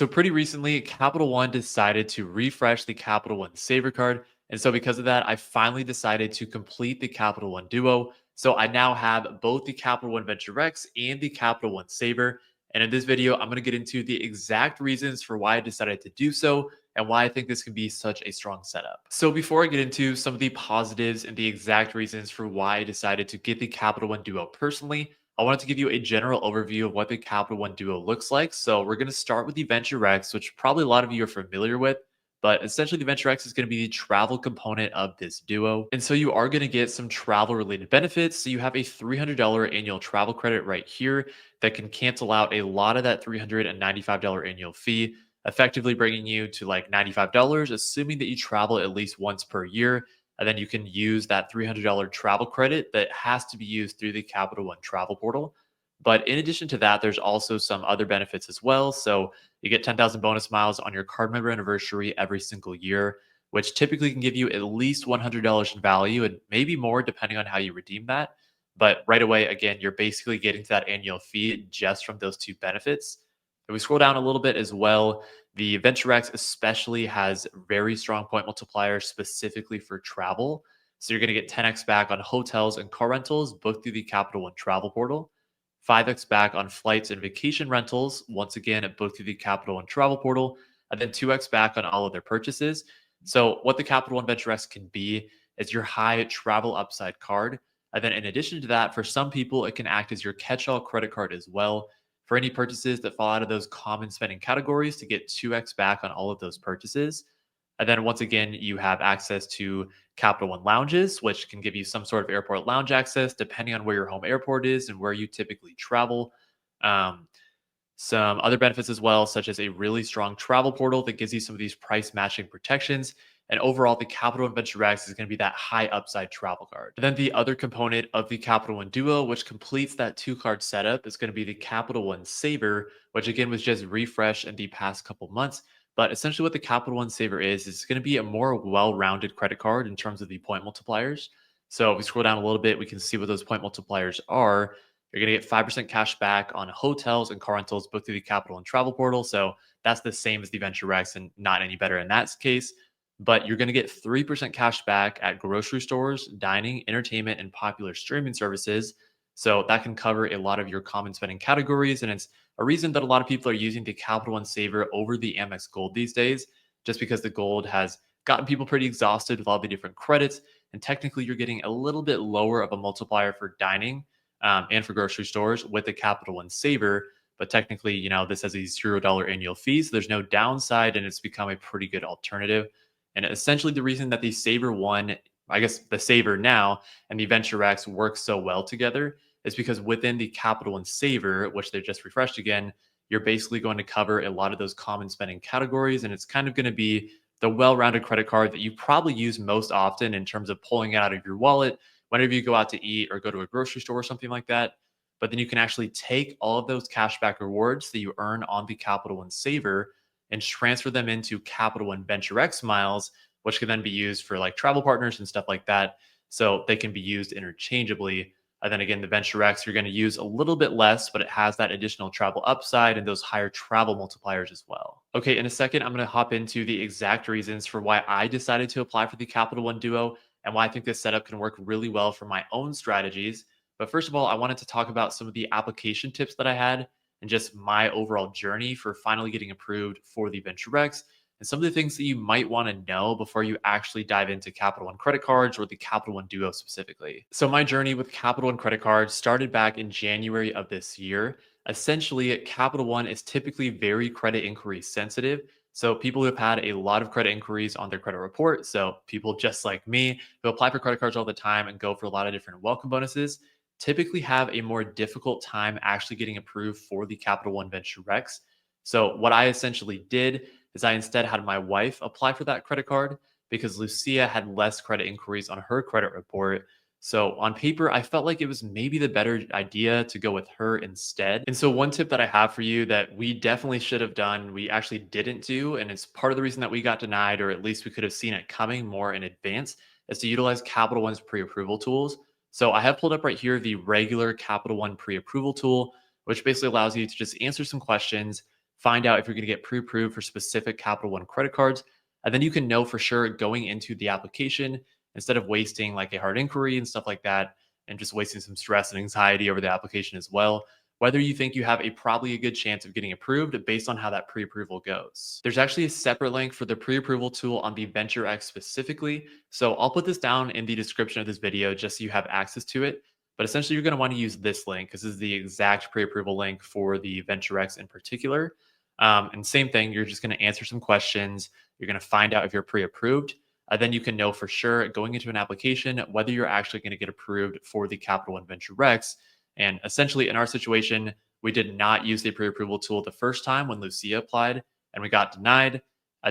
So pretty recently, Capital One decided to refresh the Capital One Saver card. And so because of that, I finally decided to complete the Capital One Duo. So I now have both the Capital One Venture X and the Capital One Saver. And in this video, I'm going to get into the exact reasons for why I decided to do so and why I think this can be such a strong setup. So before I get into some of the positives and the exact reasons for why I decided to get the Capital One Duo personally, I wanted to give you a general overview of what the Capital One Duo looks like. So we're going to start with the Venture X, which probably a lot of you are familiar with. But essentially, the Venture X is going to be the travel component of this duo. And so you are going to get some travel related benefits. So you have a $300 annual travel credit right here that can cancel out a lot of that $395 annual fee, effectively bringing you to like $95, assuming that you travel at least once per year. And then you can use that $300 travel credit that has to be used through the Capital One travel portal. But in addition to that, there's also some other benefits as well. So you get 10,000 bonus miles on your card member anniversary every single year, which typically can give you at least $100 in value and maybe more depending on how you redeem that. But right away, again, you're basically getting to that annual fee just from those two benefits. If we scroll down a little bit as well, the Venture X especially has very strong point multipliers specifically for travel. So you're going to get 10x back on hotels and car rentals booked through the Capital One travel portal, 5x back on flights and vacation rentals, once again, booked through the Capital One travel portal, and then 2x back on all of their purchases. So what the Capital One Venture X can be is your high travel upside card. And then in addition to that, for some people, it can act as your catch-all credit card as well for any purchases that fall out of those common spending categories to get 2x back on all of those purchases. And then once again, you have access to Capital One lounges, which can give you some sort of airport lounge access depending on where your home airport is and where you typically travel. Um, some other benefits as well, such as a really strong travel portal that gives you some of these price matching protections. And overall, the Capital One Venture X is going to be that high upside travel card. And then the other component of the Capital One Duo, which completes that two card setup, is going to be the Capital One Saver, which again was just refreshed in the past couple months. But essentially, what the Capital One Saver is it's going to be a more well rounded credit card in terms of the point multipliers. So if we scroll down a little bit, we can see what those point multipliers are. You're going to get 5% cash back on hotels and car rentals booked through the Capital and Travel portal. So that's the same as the Venture X and not any better in that case. But you're going to get 3% cash back at grocery stores, dining, entertainment, and popular streaming services. So that can cover a lot of your common spending categories. And it's a reason that a lot of people are using the Capital One Saver over the Amex Gold these days, just because the Gold has gotten people pretty exhausted with all the different credits. And technically, you're getting a little bit lower of a multiplier for dining and for grocery stores with the Capital One Saver. But technically, this has a $0 annual fee, so there's no downside, and it's become a pretty good alternative. And essentially, the reason that the Saver One, I guess the Saver now, and the Venture X work so well together is because within the Capital One Saver, which they just refreshed again, you're basically going to cover a lot of those common spending categories, and it's kind of going to be the well-rounded credit card that you probably use most often in terms of pulling it out of your wallet whenever you go out to eat or go to a grocery store or something like that. But then you can actually take all of those cashback rewards that you earn on the Capital One Saver and transfer them into Capital One Venture X miles, which can then be used for like travel partners and stuff like that. So they can be used interchangeably. And then again, the Venture X, you're going to use a little bit less, but it has that additional travel upside and those higher travel multipliers as well. Okay, in a second, I'm going to hop into the exact reasons for why I decided to apply for the Capital One Duo and why I think this setup can work really well for my own strategies. But first of all, I wanted to talk about some of the application tips that I had and just my overall journey for finally getting approved for the Venture X and some of the things that you might want to know before you actually dive into Capital One credit cards or the Capital One Duo specifically. So my journey with Capital One credit cards started back in January of this year. Essentially, Capital One is typically very credit inquiry sensitive. So people who have had a lot of credit inquiries on their credit report, so people just like me who apply for credit cards all the time and go for a lot of different welcome bonuses, typically have a more difficult time actually getting approved for the Capital One Venture X. So what I essentially did is I instead had my wife apply for that credit card because Lucia had less credit inquiries on her credit report. So on paper, I felt like it was maybe the better idea to go with her instead. And so one tip that I have for you that we definitely should have done, we actually didn't do, and it's part of the reason that we got denied, or at least we could have seen it coming more in advance, is to utilize Capital One's pre-approval tools. So I have pulled up right here the regular Capital One pre-approval tool, which basically allows you to just answer some questions, find out if you're going to get pre-approved for specific Capital One credit cards, and then you can know for sure going into the application instead of wasting like a hard inquiry and stuff like that, and just wasting some stress and anxiety over the application as well, whether you think you have a probably a good chance of getting approved based on how that pre-approval goes. There's actually a separate link for the pre-approval tool on the VentureX specifically. So I'll put this down in the description of this video just so you have access to it. But essentially, you're going to want to use this link because this is the exact pre-approval link for the VentureX in particular. And same thing, you're just going to answer some questions. You're going to find out if you're pre-approved. Then you can know for sure going into an application whether you're actually going to get approved for the Capital One VentureX. And essentially, in our situation, we did not use the pre-approval tool the first time when Lucia applied, and we got denied.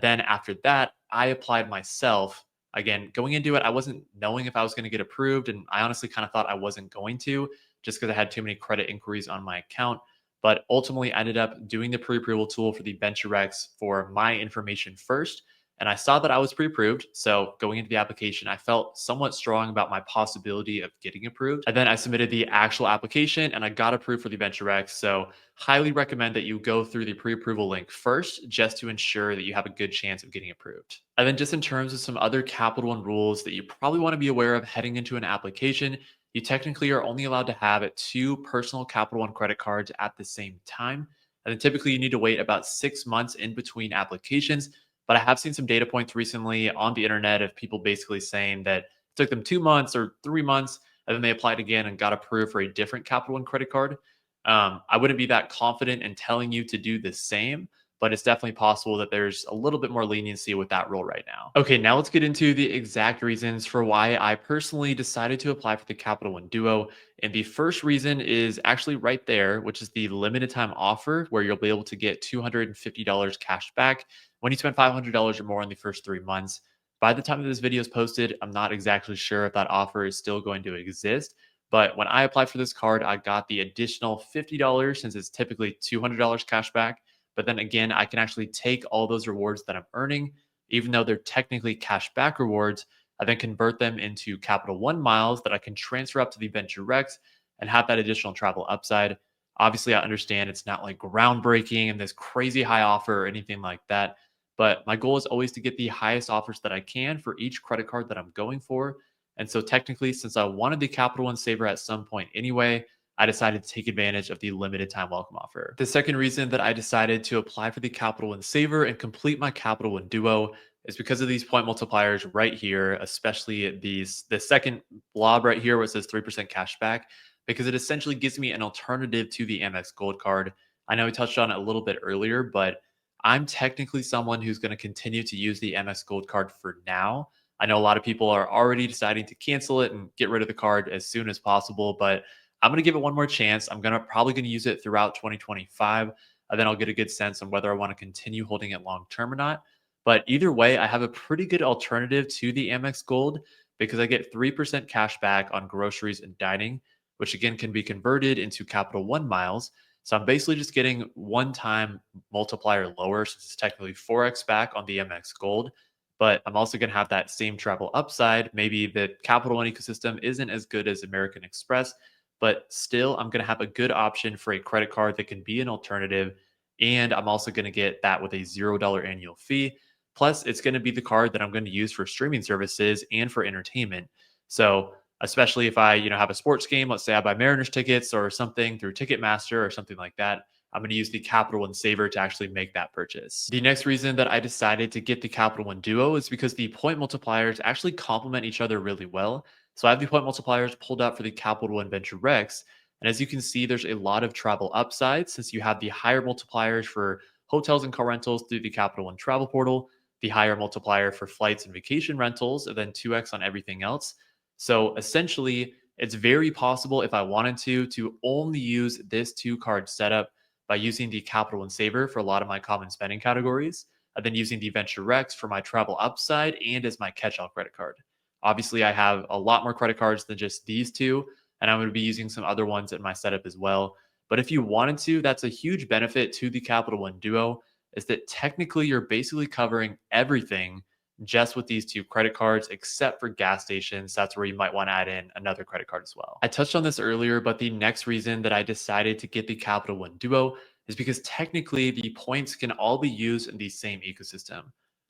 Then after that, I applied myself. Again, going into it, I wasn't knowing if I was going to get approved, and I honestly kind of thought I wasn't going to, just because I had too many credit inquiries on my account. But ultimately, I ended up doing the pre-approval tool for the VentureX for my information first, and I saw that I was pre-approved. So going into the application, I felt somewhat strong about my possibility of getting approved. And then I submitted the actual application and I got approved for the VentureX. So highly recommend that you go through the pre-approval link first, just to ensure that you have a good chance of getting approved. And then just in terms of some other Capital One rules that you probably want to be aware of heading into an application, you technically are only allowed to have two personal Capital One credit cards at the same time. And then typically you need to wait about 6 months in between applications, but I have seen some data points recently on the internet of people basically saying that it took them 2 months or 3 months, and then they applied again and got approved for a different Capital One credit card. I wouldn't be that confident in telling you to do the same, but it's definitely possible that there's a little bit more leniency with that rule right now. Okay, now let's get into the exact reasons for why I personally decided to apply for the Capital One Duo. And the first reason is actually right there, which is the limited time offer where you'll be able to get $250 cash back when you spend $500 or more in the first 3 months. By the time that this video is posted, I'm not exactly sure if that offer is still going to exist. But when I applied for this card, I got the additional $50 since it's typically $200 cash back. But then again, I can actually take all those rewards that I'm earning, even though they're technically cash back rewards. I then convert them into Capital One miles that I can transfer up to the VentureX and have that additional travel upside. Obviously, I understand it's not like groundbreaking and this crazy high offer or anything like that. But my goal is always to get the highest offers that I can for each credit card that I'm going for. And so technically, since I wanted the Capital One Saver at some point anyway, I decided to take advantage of the limited time welcome offer. The second reason that I decided to apply for the Capital One Saver and complete my Capital One Duo is because of these point multipliers right here, especially the second blob right here where it says 3% cash back, because it essentially gives me an alternative to the Amex Gold Card. I know we touched on it a little bit earlier, but I'm technically someone who's going to continue to use the Amex Gold Card for now. I know a lot of people are already deciding to cancel it and get rid of the card as soon as possible, but I'm going to give it one more chance. I'm probably going to use it throughout 2025. And then I'll get a good sense on whether I want to continue holding it long term or not. But either way, I have a pretty good alternative to the Amex Gold because I get 3% cash back on groceries and dining, which again can be converted into Capital One miles. So I'm basically just getting one time multiplier lower since it's technically 4x back on the MX Gold. But I'm also going to have that same travel upside. Maybe the Capital One ecosystem isn't as good as American Express, but still, I'm going to have a good option for a credit card that can be an alternative. And I'm also going to get that with a $0 annual fee. Plus, it's going to be the card that I'm going to use for streaming services and for entertainment. So, especially if I, have a sports game, let's say I buy Mariners tickets or something through Ticketmaster or something like that, I'm going to use the Capital One Saver to actually make that purchase. The next reason that I decided to get the Capital One Duo is because the point multipliers actually complement each other really well. So I have the point multipliers pulled up for the Capital One Venture Rex. And as you can see, there's a lot of travel upside since you have the higher multipliers for hotels and car rentals through the Capital One Travel Portal, the higher multiplier for flights and vacation rentals, and then 2x on everything else. So essentially, it's very possible if I wanted to only use this two card setup by using the Capital One Saver for a lot of my common spending categories, and then using the Venture Rex for my travel upside and as my catch-all credit card. Obviously, I have a lot more credit cards than just these two, and I'm going to be using some other ones in my setup as well. But if you wanted to, that's a huge benefit to the Capital One Duo, is that technically you're basically covering everything just with these two credit cards, except for gas stations. That's where you might want to add in another credit card as well. I touched on this earlier, but the next reason that I decided to get the Capital One Duo is because technically the points can all be used in the same ecosystem.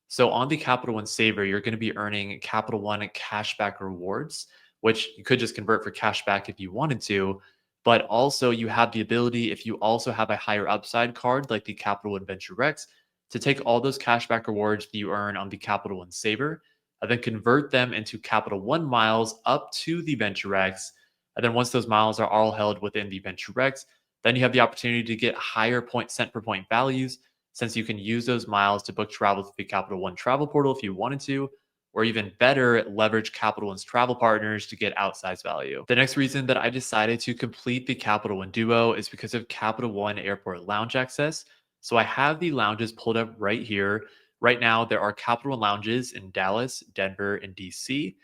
So on the Capital One Saver, you're going to be earning Capital One cashback rewards, which you could just convert for cashback if you wanted to. But also, you have the ability, if you also have a higher upside card like the Capital One Venture X, to take all those cashback rewards that you earn on the Capital One Saver and then convert them into Capital One miles up to the Venture X. And then once those miles are all held within the Venture X, then you have the opportunity to get higher point cent per point values since you can use those miles to book travel through the Capital One travel portal if you wanted to, or even better, leverage Capital One's travel partners to get outsized value. The next reason that I decided to complete the Capital One Duo is because of Capital One Airport Lounge access. So I have the lounges pulled up right here. Right now, there are Capital One lounges in Dallas, Denver, and DC.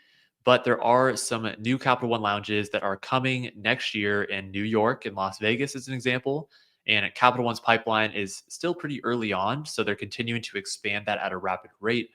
But there are some new Capital One lounges that are coming next year in New York and Las Vegas, as an example. And Capital One's pipeline is still pretty early on, so they're continuing to expand that at a rapid rate.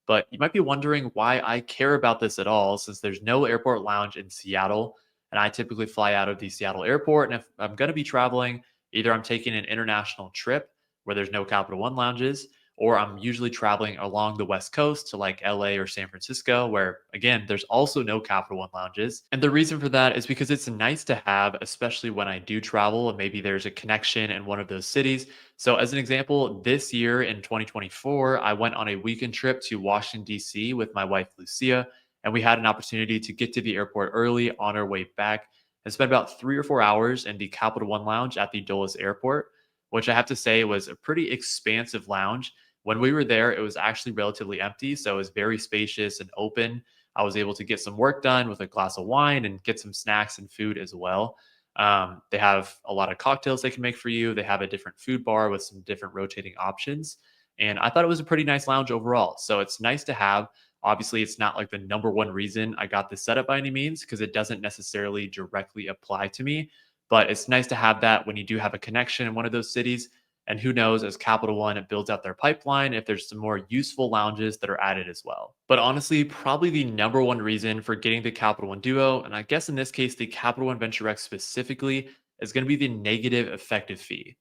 But you might be wondering why I care about this at all, since there's no airport lounge in Seattle. And I typically fly out of the Seattle airport. And if I'm going to be traveling, either I'm taking an international trip where there's no Capital One lounges, or I'm usually traveling along the West Coast to like LA or San Francisco, where again, there's also no Capital One lounges. And the reason for that is because it's nice to have, especially when I do travel and maybe there's a connection in one of those cities. So, as an example, this year in 2024, I went on a weekend trip to Washington, D.C. with my wife, Lucia, and we had an opportunity to get to the airport early on our way back and spend about 3 or 4 hours in the Capital One lounge at the Dulles Airport, which I have to say was a pretty expansive lounge. When we were there, it was actually relatively empty, so it was very spacious and open. I was able to get some work done with a glass of wine and get some snacks and food as well. They have a lot of cocktails they can make for you. They have a different food bar with some different rotating options. And I thought it was a pretty nice lounge overall. So it's nice to have. Obviously, it's not like the number one reason I got this setup by any means, because it doesn't necessarily directly apply to me. But it's nice to have that when you do have a connection in one of those cities. And who knows, as Capital One it builds out their pipeline, if there's some more useful lounges that are added as well. But honestly, probably the number one reason for getting the Capital One Duo, and I guess in this case, the Capital One Venture X specifically, is going to be the negative effective fee.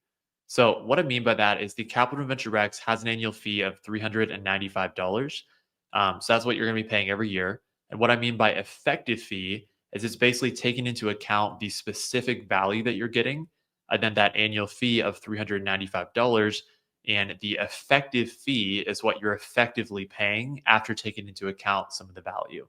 So, what I mean by that is the Capital One Venture X has an annual fee of $395. So, that's what you're going to be paying every year. And what I mean by effective fee is it's basically taking into account the specific value that you're getting and then that annual fee of $395. And the effective fee is what you're effectively paying after taking into account some of the value.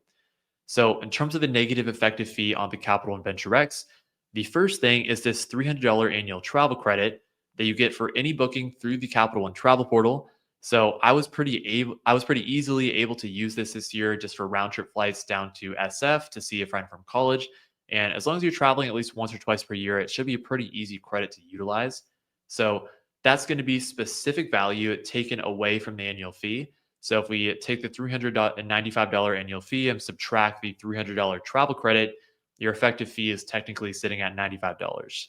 So, in terms of the negative effective fee on the Capital One Venture X, the first thing is this $300 annual travel credit that you get for any booking through the Capital One travel portal. So, I was pretty easily able to use this year just for round trip flights down to SF to see a friend from college. And as long as you're traveling at least once or twice per year, it should be a pretty easy credit to utilize. So, that's going to be specific value taken away from the annual fee. So if we take the $395 annual fee and subtract the $300 travel credit, your effective fee is technically sitting at $95.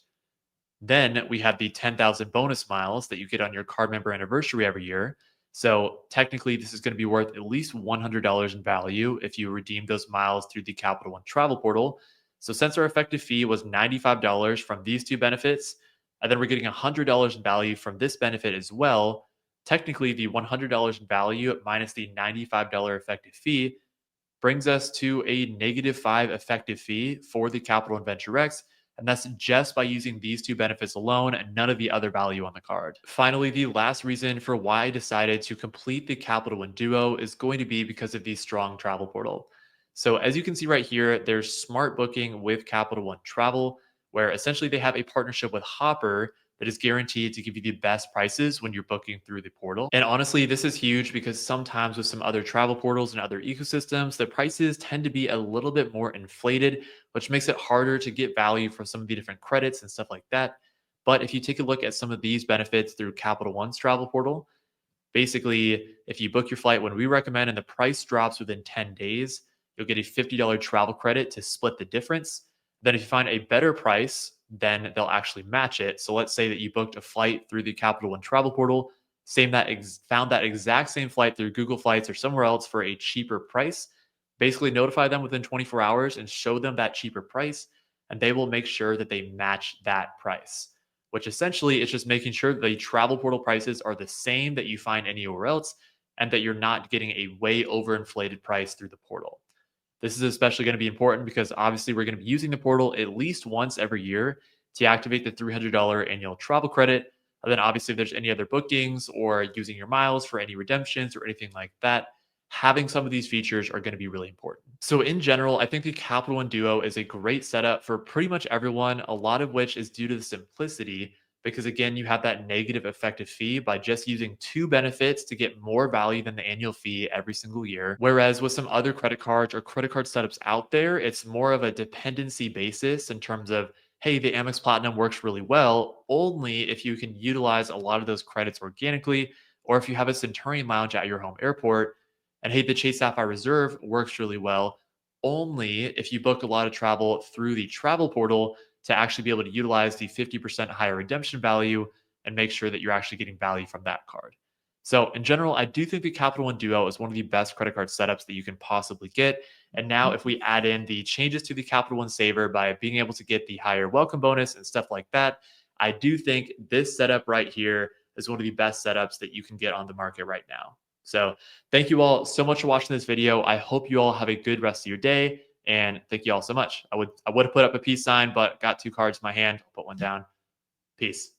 Then we have the 10,000 bonus miles that you get on your card member anniversary every year. So technically, this is going to be worth at least $100 in value if you redeem those miles through the Capital One travel portal. So since our effective fee was $95 from these two benefits, and then we're getting $100 in value from this benefit as well, technically the $100 in value minus the $95 effective fee brings us to a -5 effective fee for the Capital One Venture X. And that's just by using these two benefits alone and none of the other value on the card. Finally, the last reason for why I decided to complete the Capital One Duo is going to be because of the strong travel portal. So, as you can see right here, there's smart booking with Capital One Travel, where essentially they have a partnership with Hopper that is guaranteed to give you the best prices when you're booking through the portal. And honestly, this is huge because sometimes with some other travel portals and other ecosystems, the prices tend to be a little bit more inflated, which makes it harder to get value from some of the different credits and stuff like that. But if you take a look at some of these benefits through Capital One's travel portal, basically, if you book your flight when we recommend and the price drops within 10 days, you'll get a $50 travel credit to split the difference. Then, if you find a better price, then they'll actually match it. So, let's say that you booked a flight through the Capital One travel portal, found that exact same flight through Google Flights or somewhere else for a cheaper price. Basically, notify them within 24 hours and show them that cheaper price, and they will make sure that they match that price. which essentially is just making sure the travel portal prices are the same that you find anywhere else and that you're not getting a way overinflated price through the portal. This is especially going to be important because obviously we're going to be using the portal at least once every year to activate the $300 annual travel credit. And then obviously if there's any other bookings or using your miles for any redemptions or anything like that, having some of these features are going to be really important. So in general, I think the Capital One Duo is a great setup for pretty much everyone, a lot of which is due to the simplicity because again, you have that negative effective fee by just using two benefits to get more value than the annual fee every single year. Whereas with some other credit cards or credit card setups out there, it's more of a dependency basis in terms of, hey, the Amex Platinum works really well only if you can utilize a lot of those credits organically, or if you have a Centurion Lounge at your home airport. And hey, the Chase Sapphire Reserve works really well only if you book a lot of travel through the travel portal to actually be able to utilize the 50% higher redemption value and make sure that you're actually getting value from that card. So, in general, I do think the Capital One Duo is one of the best credit card setups that you can possibly get. And now, if we add in the changes to the Capital One Saver by being able to get the higher welcome bonus and stuff like that, I do think this setup right here is one of the best setups that you can get on the market right now. So, thank you all so much for watching this video. I hope you all have a good rest of your day. And thank you all so much. I would have put up a peace sign, but got two cards in my hand. I'll put one down. Peace.